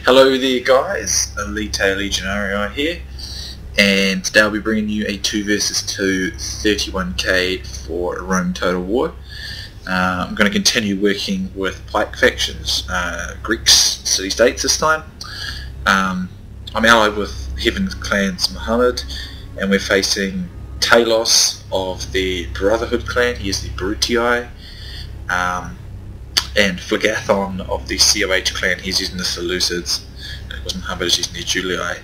Hello there guys, Elita Legionarii here, and today I'll be bringing you a 2 versus 2 31k for a Rome Total War. I'm going to continue working with Pike factions, Greeks, city-states this time. I'm allied with Heaven's Clan's Mohammed, and we're facing Talos of the Brotherhood clan. He is the Brutii. And Phlegethon of the COH clan, he's using the Seleucids, and of course Mohamed is using the Julii.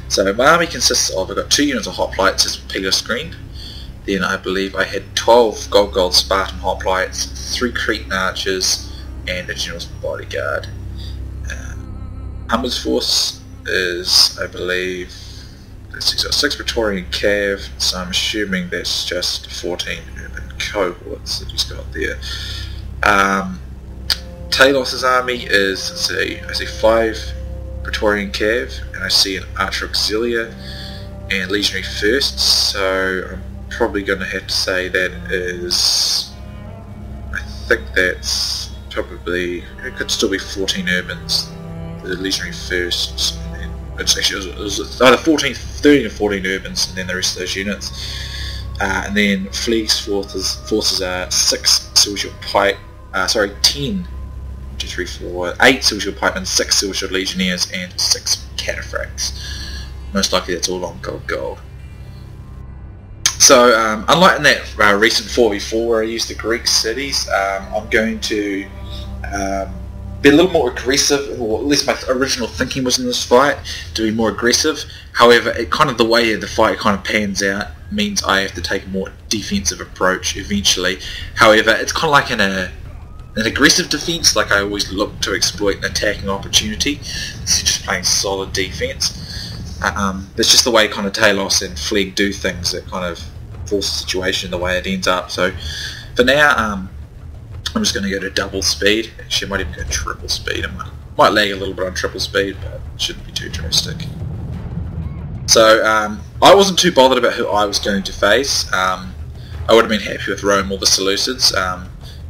So my army consists of, I've got 2 units of hoplites as pillar screen, then I believe I had 12 gold Spartan hoplites, 3 Cretan archers, and a general's bodyguard. Mohamed's force is, I believe, he's got 6 Praetorian cav, so I'm assuming that's just 14 urban cohorts that he's got there. Talos' army is, I see 5 Praetorian cav, and I see an archer auxiliary and legionary firsts, so I'm probably going to have to say that is, I think that's probably, it could still be 14 urbans, the legionary firsts, and then it's actually, it was either 13 or 14 urbans, and then the rest of those units. And then Phlegeth's forces are 6 Silver Pike, 10 2, 3, 4, 8 Silver Pikemen, 6 Silver Legionnaires, and 6 Cataphracts. Most likely that's all on gold. So, unlike in that recent 4v4 where I used the Greek cities, I'm going to be a little more aggressive, or at least my original thinking was in this fight, to be more aggressive. However, the way the fight kind of pans out means I have to take a more defensive approach eventually. However, it's kind of like an aggressive defense, like I always look to exploit an attacking opportunity. It's just playing solid defense. It's just the way kind of Talos and Phleg do things that kind of force the situation the way it ends up. So for now, I'm just going to go to double speed. Actually, I might even go triple speed. I might lag a little bit on triple speed, but it shouldn't be too drastic. So I wasn't too bothered about who I was going to face. I would have been happy with Rome or the Seleucids.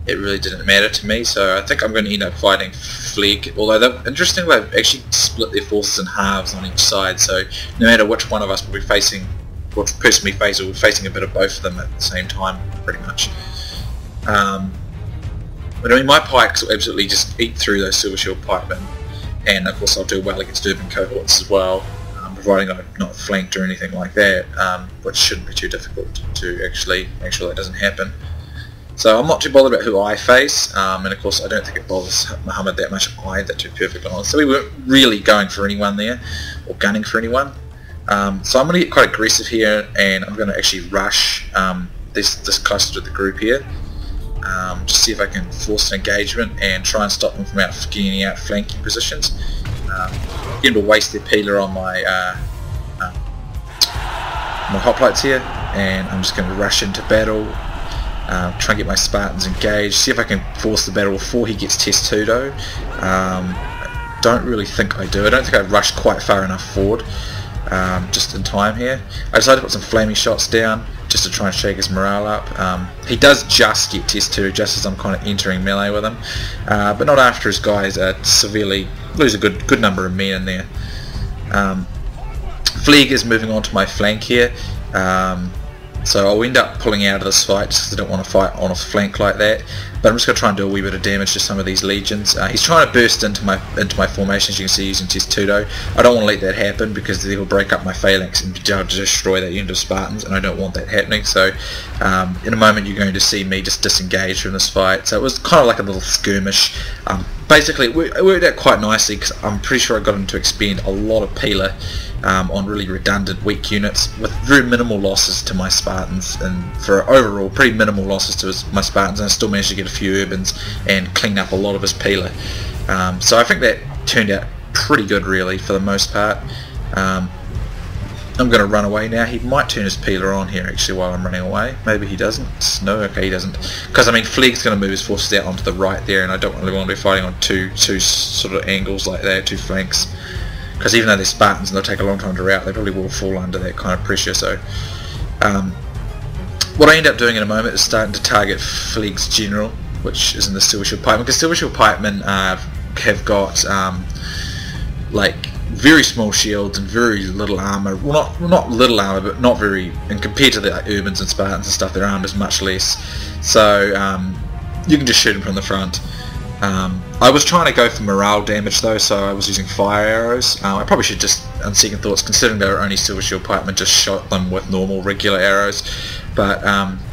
It really didn't matter to me, so I think I'm going to end up fighting Phleg, although interestingly they've actually split their forces in halves on each side, so no matter which one of us will be facing, which person we face, we'll be facing a bit of both of them at the same time, pretty much. But I mean, my pikes will absolutely just eat through those silver shield pikemen, and of course I'll do well against urban cohorts as well, providing I'm not flanked or anything like that, which shouldn't be too difficult to actually make sure that doesn't happen. So I'm not too bothered about who I face, and of course I don't think it bothers Mohammed that much either, to be perfectly honest. So we weren't really going for anyone there, or gunning for anyone. So I'm going to get quite aggressive here, and I'm going to actually rush this cluster of the group here. Just see if I can force an engagement and try and stop them from getting out flanking positions. Get them to waste their peeler on my my hoplites here, and I'm just going to rush into battle. Try and get my Spartans engaged, see if I can force the battle before he gets test 2 though. I don't really think I do. I don't think I rushed quite far enough forward, just in time here. I decided to put some flaming shots down just to try and shake his morale up. He does just get test 2 just as I'm kind of entering melee with him, but not after his guys severely lose a good number of men in there. Phleg is moving on to my flank here. So I'll end up pulling out of this fight just because I don't want to fight on a flank like that. But I'm just going to try and do a wee bit of damage to some of these legions. He's trying to burst into my formation, as you can see, using test 2. I don't want to let that happen because he'll break up my phalanx and destroy that unit of Spartans, and I don't want that happening. So in a moment you're going to see me just disengage from this fight. So it was kind of like a little skirmish. Basically it worked out quite nicely because I'm pretty sure I got him to expend a lot of peeler on really redundant weak units with very minimal losses to my Spartans, and for overall pretty minimal losses to my Spartans, and I still managed to get a few urbans and clean up a lot of his peeler. So I think that turned out pretty good really for the most part. I'm going to run away now. He might turn his peeler on here actually while I'm running away. Maybe he doesn't. No, okay, he doesn't. Because I mean, Phleg's going to move his forces out onto the right there, and I don't really want to be fighting on two sort of angles like that, 2 flanks. Because even though they're Spartans and they'll take a long time to rout, they probably will fall under that kind of pressure. So what I end up doing in a moment is starting to target Phleg's general, which is in the Silver Shield Pikemen, because Silver Shield Pikemen have got like very small shields and very little armor. Well, not little armor, but not very. And compared to the like, Urbans and Spartans and stuff, their armor is much less. So you can just shoot them from the front. I was trying to go for morale damage though, so I was using fire arrows. I probably should just, on second thoughts, considering they were only silver shield pikemen, just shot them with normal regular arrows. But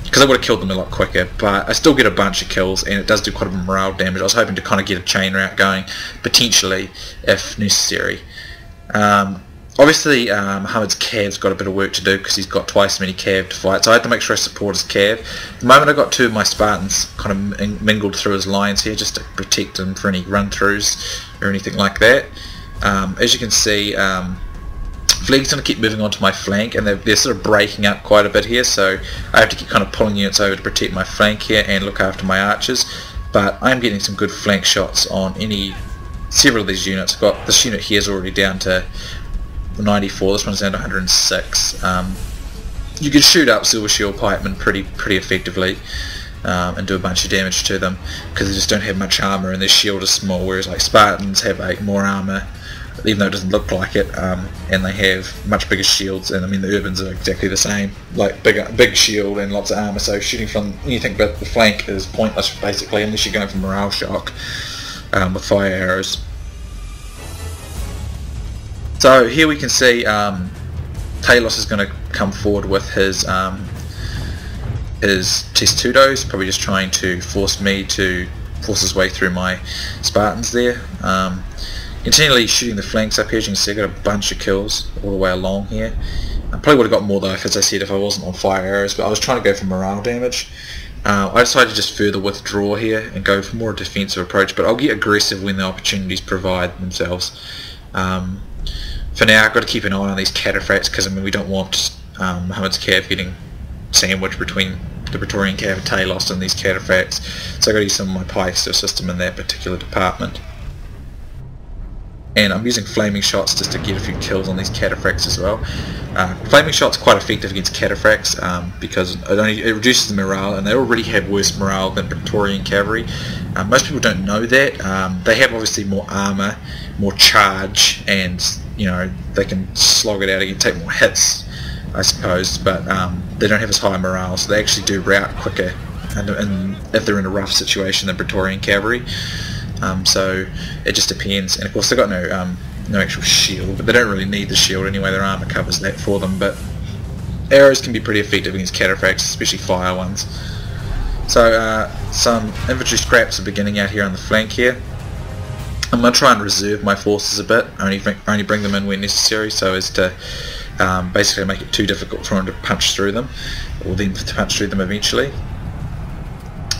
because I would have killed them a lot quicker, but I still get a bunch of kills, and it does do quite a bit of morale damage. I was hoping to kind of get a chain route going, potentially, if necessary. Obviously, Mohamed's Cav's got a bit of work to do because he's got twice as many Cav to fight, so I had to make sure I support his Cav. The moment I got two of my Spartans kind of mingled through his lines here just to protect him for any run-throughs or anything like that. As you can see, Phlegethon going to keep moving onto my flank, and they're sort of breaking up quite a bit here, so I have to keep kind of pulling units over to protect my flank here and look after my archers. But I'm getting some good flank shots on several of these units. I've got this unit here is already down to 94, this one's down to 106. You can shoot up silver shield pikemen pretty effectively and do a bunch of damage to them because they just don't have much armor and their shield is small, whereas like Spartans have like more armor, even though it doesn't look like it, and they have much bigger shields. And I mean the Urbans are exactly the same, like big shield and lots of armor, so shooting from anything but the flank is pointless basically, unless you're going for morale shock with fire arrows. So here we can see Talos is going to come forward with his testudos, probably just trying to force his way through my Spartans there. Continually shooting the flanks up here. As you can see, I got a bunch of kills all the way along here. I probably would have got more though, as I said, if I wasn't on fire arrows, but I was trying to go for morale damage. I decided to just further withdraw here and go for more defensive approach, but I'll get aggressive when the opportunities provide themselves. For now, I've got to keep an eye on these cataphracts because I mean we don't want Mohamed's Cav getting sandwiched between the Praetorian Cav and Talos and these cataphracts, so I've got to use some of my pikes to assist them in that particular department. And I'm using flaming shots just to get a few kills on these cataphracts as well. Flaming shots are quite effective against cataphracts because it reduces the morale, and they already have worse morale than Praetorian cavalry. Most people don't know that. They have obviously more armor, more charge, and you know they can slog it out again, take more hits, I suppose. But they don't have as high morale, so they actually do rout quicker, and if they're in a rough situation than Praetorian cavalry. So it just depends, and of course they've got no actual shield, but they don't really need the shield anyway, their armor covers that for them. But arrows can be pretty effective against cataphracts, especially fire ones. So some infantry scraps are beginning out here on the flank here. I'm going to try and reserve my forces a bit, only bring them in when necessary, so as to basically make it too difficult for them to punch through them, or them to punch through them eventually.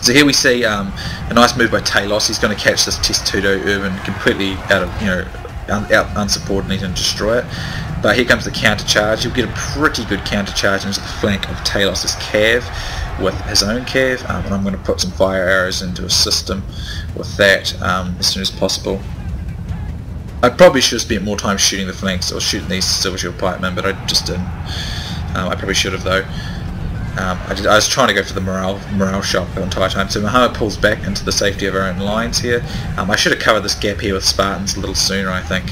So here we see a nice move by Talos. He's going to catch this testudo urban completely out of unsupported, and he's going to destroy it. But here comes the counter charge. You'll get a pretty good counter charge into the flank of Talos' Cav with his own Cav, and I'm going to put some fire arrows into a system with that as soon as possible. I probably should have spent more time shooting the flanks or shooting these silver shield pikemen, but I just didn't. I probably should have though. I was trying to go for the morale shock the entire time. So Mohamed pulls back into the safety of our own lines here. I should have covered this gap here with Spartans a little sooner, I think.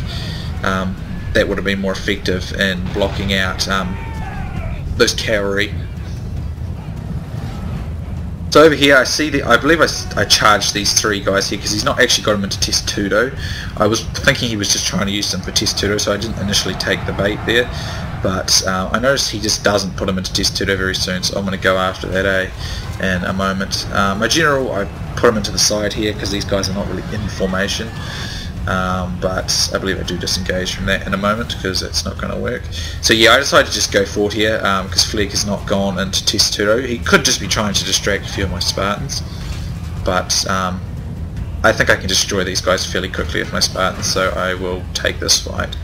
That would have been more effective in blocking out those cavalry. So over here I see I believe I charged these three guys here because he's not actually got them into testudo. I was thinking he was just trying to use them for testudo, so I didn't initially take the bait there. But I noticed he just doesn't put them into testudo very soon, so I'm going to go after that in a moment. My general, I put him into the side here because these guys are not really in formation. But I believe I do disengage from that in a moment because it's not going to work. So yeah, I decided to just go forward here because Phleg has not gone into testudo. He could just be trying to distract a few of my Spartans, but I think I can destroy these guys fairly quickly with my Spartans, so I will take this fight.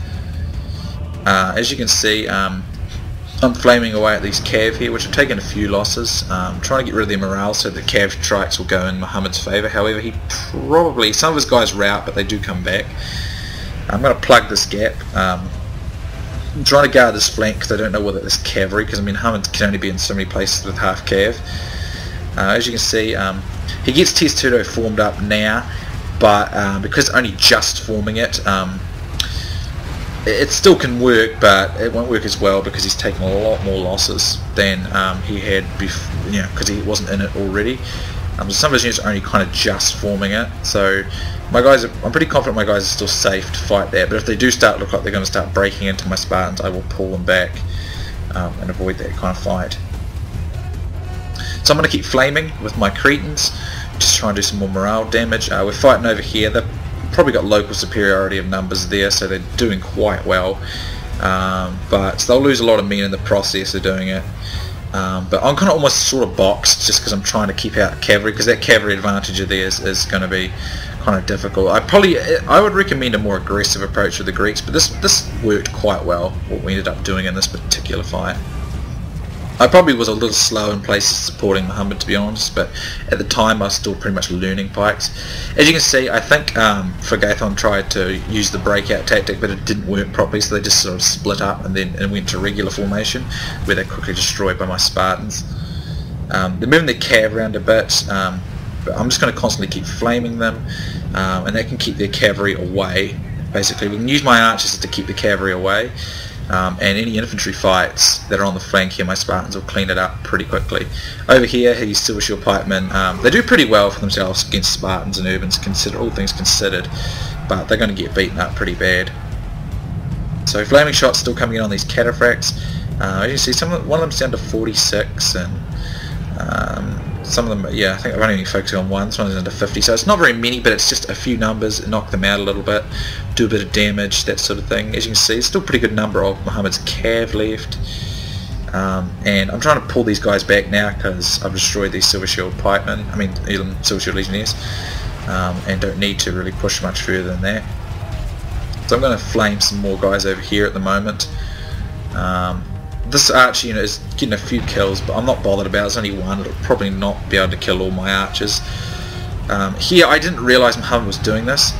As you can see, I'm flaming away at these Cav here, which have taken a few losses. I'm trying to get rid of their morale so the Cav strikes will go in Mohamed's favour. However, some of his guys rout, but they do come back. I'm going to plug this gap. I'm trying to guard this flank because I don't know whether it's cavalry, because I mean Mohamed can only be in so many places with half Cav. As you can see, he gets testudo formed up now, but because only just forming it, it still can work, but it won't work as well because he's taken a lot more losses than he had before, you know, because he wasn't in it already. Some of his units are only kind of just forming it, so my guys I'm pretty confident my guys are still safe to fight there, but if they do look like they're going to start breaking into my Spartans, I will pull them back and avoid that kind of fight. So I'm going to keep flaming with my Cretans, just try and do some more morale damage. We're fighting over here. They've probably got local superiority of numbers there, so they're doing quite well, but they'll lose a lot of men in the process of doing it. But I'm kind of almost sort of boxed just because I'm trying to keep out cavalry, because that cavalry advantage of theirs is going to be kind of difficult. I would recommend a more aggressive approach with the Greeks, but this worked quite well, what we ended up doing in this particular fight. I probably was a little slow in places supporting Mohammed, to be honest, but at the time I was still pretty much learning Pikes. As you can see, I think Phlegethon tried to use the breakout tactic, but it didn't work properly, so they just sort of split up and went to regular formation, where they're quickly destroyed by my Spartans. They're moving their cav around a bit, but I'm just going to constantly keep flaming them, and that can keep their cavalry away. Basically, we can use my archers to keep the cavalry away. And any infantry fights that are on the flank here, my Spartans will clean it up pretty quickly. Over here, these silver shield pikemen, they do pretty well for themselves against Spartans and Urbans, all things considered, but they're going to get beaten up pretty bad. So flaming shots still coming in on these cataphracts. As you can see, one of them's down to 46, and some of them, yeah, I think I've only focused on one, so one's down to 50, so it's not very many, but it's just a few numbers, knock them out a little bit, do a bit of damage, that sort of thing. As you can see, it's still a pretty good number of Mohammed's cav left, and I'm trying to pull these guys back now because I've destroyed these silver shield pikemen, silver shield legionnaires, and don't need to really push much further than that. So I'm going to flame some more guys over here at the moment. This archer unit is getting a few kills, but I'm not bothered about it. It's only one. It'll probably not be able to kill all my archers. Here I didn't realise Mohammed was doing this,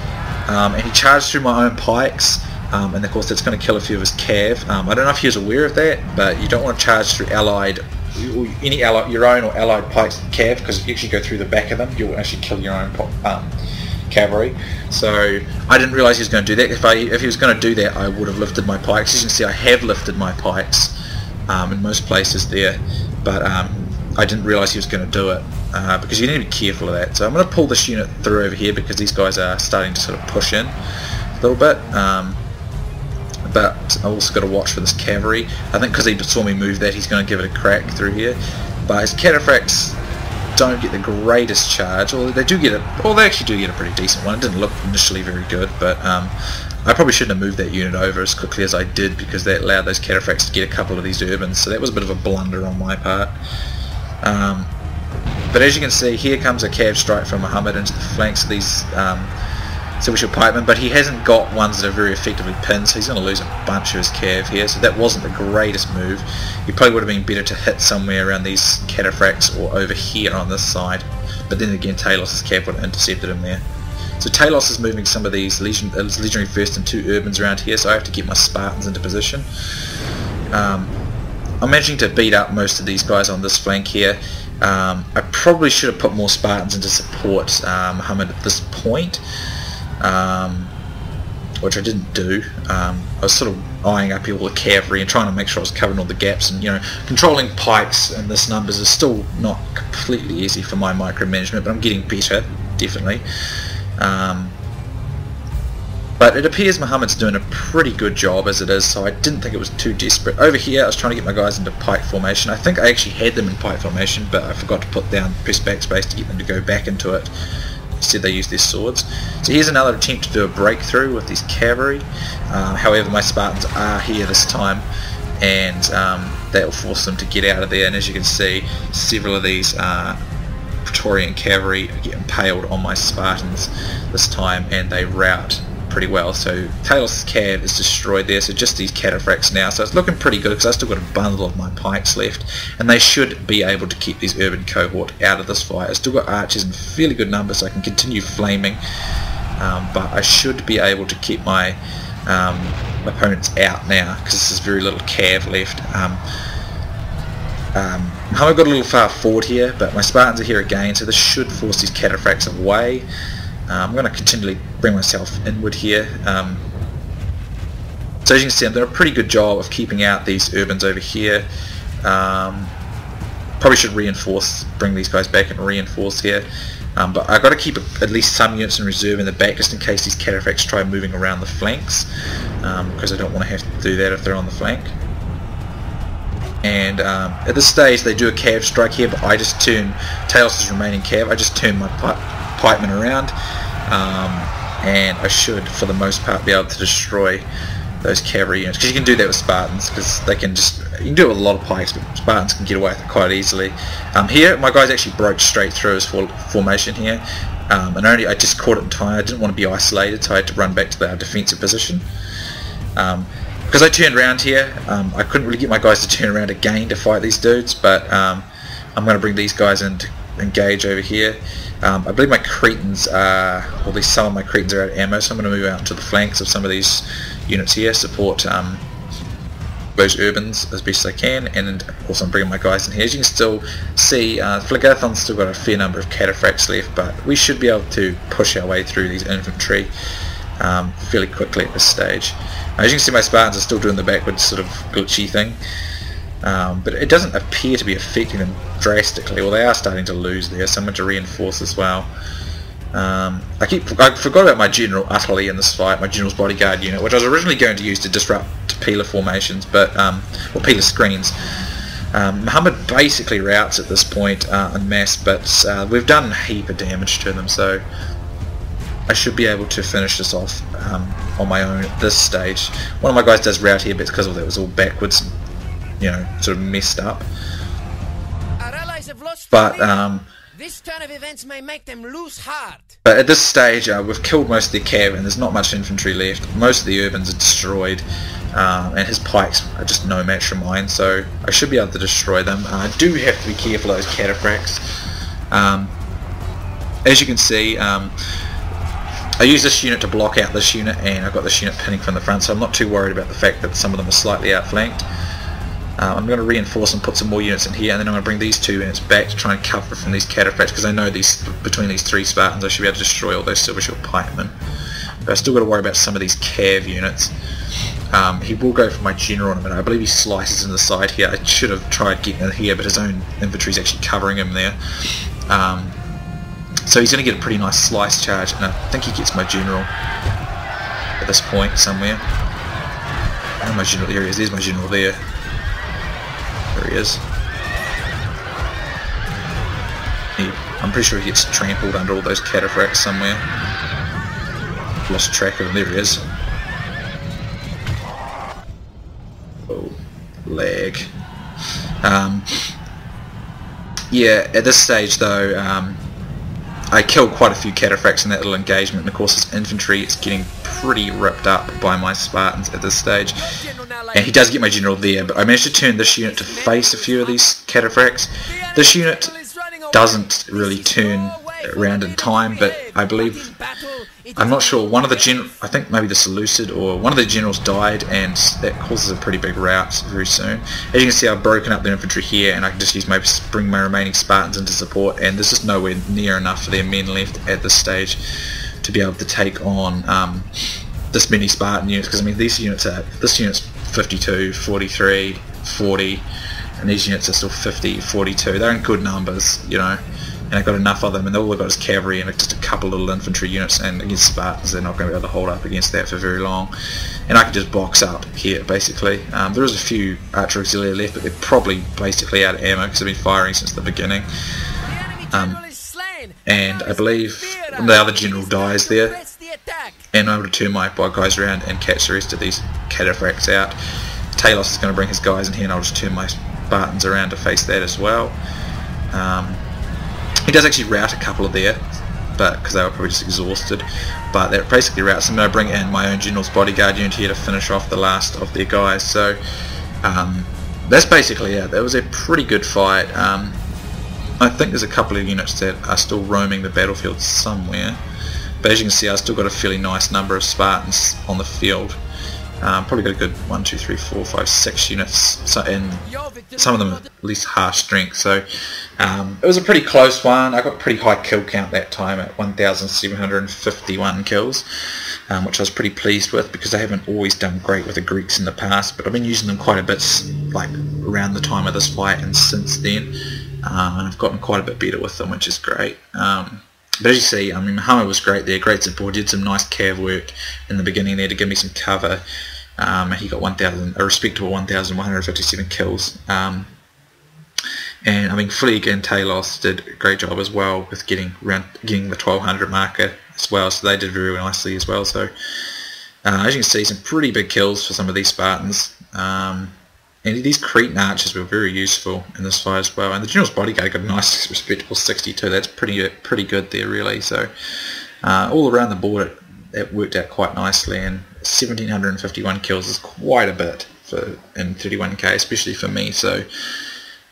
and he charged through my own pikes, and of course that's going to kill a few of his cav. I don't know if he was aware of that, but you don't want to charge through your own or allied pikes and cav, because if you actually go through the back of them, you'll actually kill your own cavalry. So I didn't realise he was going to do that. If he was going to do that, I would have lifted my pikes. As you can see, I have lifted my pikes in most places there, but I didn't realise he was going to do it, because you need to be careful of that. So I'm going to pull this unit through over here because these guys are starting to sort of push in a little bit, but I've also got to watch for this cavalry. I think because he saw me move that, he's going to give it a crack through here, but his cataphracts don't get the greatest charge, or they do get it, well, they actually do get a pretty decent one. It didn't look initially very good, but I probably shouldn't have moved that unit over as quickly as I did, because that allowed those cataphracts to get a couple of these Urbans, so that was a bit of a blunder on my part. But as you can see, here comes a cav strike from Mohammed into the flanks of these silver shield pikemen, but he hasn't got ones that are very effectively pinned, so he's going to lose a bunch of his cav here, so that wasn't the greatest move. He probably would have been better to hit somewhere around these cataphracts or over here on this side, but then again Talos' cav would have intercepted him there. So Talos is moving some of these Legionary First and 2 Urbans around here, so I have to get my Spartans into position. I'm managing to beat up most of these guys on this flank here. I probably should have put more Spartans into support Mohammed at this point, which I didn't do. I was sort of eyeing up all the cavalry and trying to make sure I was covering all the gaps, and controlling pikes in this numbers is still not completely easy for my micromanagement, but I'm getting better, definitely. But it appears Mohammed's doing a pretty good job as it is, so I didn't think it was too desperate. Over here I was trying to get my guys into pike formation. I think I actually had them in pike formation, but I forgot to press backspace to get them to go back into it. Instead they used their swords. So here's another attempt to do a breakthrough with these cavalry. However, my Spartans are here this time, and that will force them to get out of there. And as you can see, several of these Praetorian cavalry get impaled on my Spartans this time, and they rout pretty well. So Talos' cav is destroyed there, so just these cataphracts now, so it's looking pretty good because I've still got a bundle of my pikes left, and they should be able to keep these urban cohort out of this fight. I've still got archers in fairly good numbers, so I can continue flaming, but I should be able to keep my opponents out now because there's very little cav left. Mohammed got a little far forward here, but my Spartans are here again, so this should force these cataphracts away. I'm going to continually bring myself inward here. So as you can see, I'm doing a pretty good job of keeping out these urbans over here. Probably should reinforce, bring these guys back and reinforce here. But I've got to keep at least some units in reserve in the back just in case these cataphracts try moving around the flanks, because I don't want to have to do that if they're on the flank. And at this stage they do a cav strike here, but I just turn Talos' remaining cav, I just turn my pikemen around, and I should for the most part be able to destroy those cavalry units, because you can do that with Spartans, because they can just, you can do it with a lot of pikes, but Spartans can get away with it quite easily. Here my guys actually broke straight through his formation here, and I just caught it in time. I didn't want to be isolated, so I had to run back to the defensive position. Because I turned around here, I couldn't really get my guys to turn around again to fight these dudes, but I'm going to bring these guys in to engage over here. I believe my Cretans are, or at least some of my Cretans are out of ammo, so I'm going to move out to the flanks of some of these units here, support those urbans as best as I can, and of course I'm bringing my guys in here. As you can still see, Phlegethon's still got a fair number of cataphracts left, but we should be able to push our way through these infantry fairly quickly at this stage. As you can see, my Spartans are still doing the backwards sort of glitchy thing, but it doesn't appear to be affecting them drastically. Well, they are starting to lose there, so I'm going to reinforce as well. I forgot about my general utterly in this fight, my general's bodyguard unit, which I was originally going to use to disrupt Pila formations, but or Pila screens. Mohammed basically routs at this point en masse, but we've done a heap of damage to them, so I should be able to finish this off on my own at this stage. One of my guys does rout here, but it's because of it was all backwards, you know, sort of messed up. But this turn of events may make them lose heart. But at this stage, we've killed most of their cav, and there's not much infantry left. Most of the urbans are destroyed, and his pikes are just no match for mine, so I should be able to destroy them. I do have to be careful of those cataphracts. As you can see, I use this unit to block out this unit, and I've got this unit pinning from the front, so I'm not too worried about the fact that some of them are slightly outflanked. I'm going to reinforce and put some more units in here, and then I'm going to bring these 2 units back to try and cover from these cataphracts, because I know between these 3 Spartans I should be able to destroy all those silver shield pikemen. But I've still got to worry about some of these cav units. He will go for my general in a minute. I believe he slices in the side here. I should have tried getting in here, but his own infantry is actually covering him there. So he's going to get a pretty nice slice charge, and I think he gets my general at this point somewhere. Oh, my general, there he is. There's my general there. There he is. I'm pretty sure he gets trampled under all those cataphracts somewhere. Lost track of him. There he is. Oh, lag. Yeah, at this stage though, I killed quite a few cataphracts in that little engagement, and of course his infantry is getting pretty ripped up by my Spartans at this stage. And he does get my general there, but I managed to turn this unit to face a few of these cataphracts. This unit doesn't really turn around in time, but I believe, I'm not sure, one of the I think maybe the Seleucid or one of the generals died, and that causes a pretty big rout very soon. As you can see, I've broken up the infantry here, and I can just bring my remaining Spartans into support, and there's just nowhere near enough for their men left at this stage to be able to take on this many Spartan units, because I mean this unit's 52, 43, 40, and these units are still 50, 42. They're in good numbers, you know, and I've got enough of them, and all they've got is cavalry and just a couple little infantry units, and against Spartans they're not going to be able to hold up against that for very long. And I can just box up here basically. There is a few archer auxiliary left, but they're probably basically out of ammo because they've been firing since the beginning. And I believe the other general dies there, and I'm able to turn my guys around and catch the rest of these cataphracts out. Talos is going to bring his guys in here, and I'll just turn my Spartans around to face that as well. He does actually rout a couple of there, but because they were probably just exhausted. But that basically routs. I'm going to bring in my own general's bodyguard unit here to finish off the last of their guys. So that's basically it. That was a pretty good fight. I think there's a couple of units that are still roaming the battlefield somewhere, but as you can see, I've still got a fairly nice number of Spartans on the field. Probably got a good 1, 2, 3, 4, 5, 6 units, and some of them at least half strength, so It was a pretty close one. I got a pretty high kill count that time at 1,751 kills, which I was pretty pleased with because I haven't always done great with the Greeks in the past, but I've been using them quite a bit like around the time of this fight and since then, and I've gotten quite a bit better with them, which is great. But as you see, I mean, Mohamed was great there, great support. He did some nice cav work in the beginning there to give me some cover. He got a respectable 1,157 kills. And I mean, Phleg and Talos did a great job as well with getting the 1,200 marker as well, so they did very nicely as well. So as you can see, some pretty big kills for some of these Spartans. And these Cretan archers were very useful in this fight as well. And the General's Bodyguard got a nice, respectable 62. That's pretty good there, really. So all around the board, it worked out quite nicely. And 1,751 kills is quite a bit in 31k, especially for me. So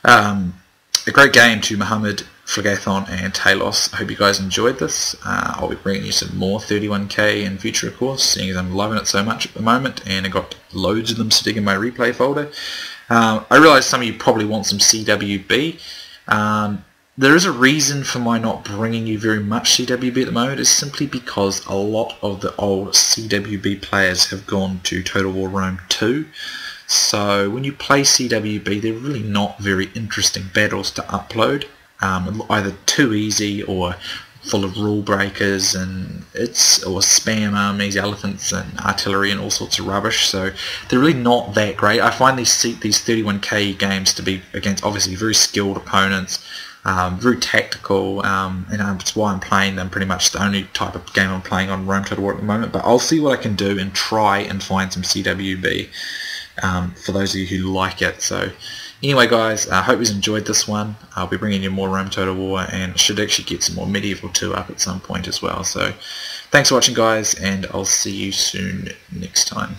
a great game to Mohamed, Phlegethon and Talos. I hope you guys enjoyed this. I'll be bringing you some more 31k in future, of course, seeing as I'm loving it so much at the moment, and I got loads of them sitting in my replay folder. I realise some of you probably want some CWB. There is a reason for my not bringing you very much CWB at the moment. It's simply because a lot of the old CWB players have gone to Total War Rome 2. So when you play CWB, they're really not very interesting battles to upload. Either too easy or full of rule breakers, and or spam armies, elephants and artillery and all sorts of rubbish. So they're really not that great. I find these 31k games to be against obviously very skilled opponents, very tactical, and that's why I'm playing them. Pretty much the only type of game I'm playing on Rome Total War at the moment. But I'll see what I can do and try and find some CWB for those of you who like it. So anyway guys, I hope you enjoyed this one. I'll be bringing you more Rome Total War, and should actually get some more Medieval 2 up at some point as well. So thanks for watching guys, and I'll see you soon next time.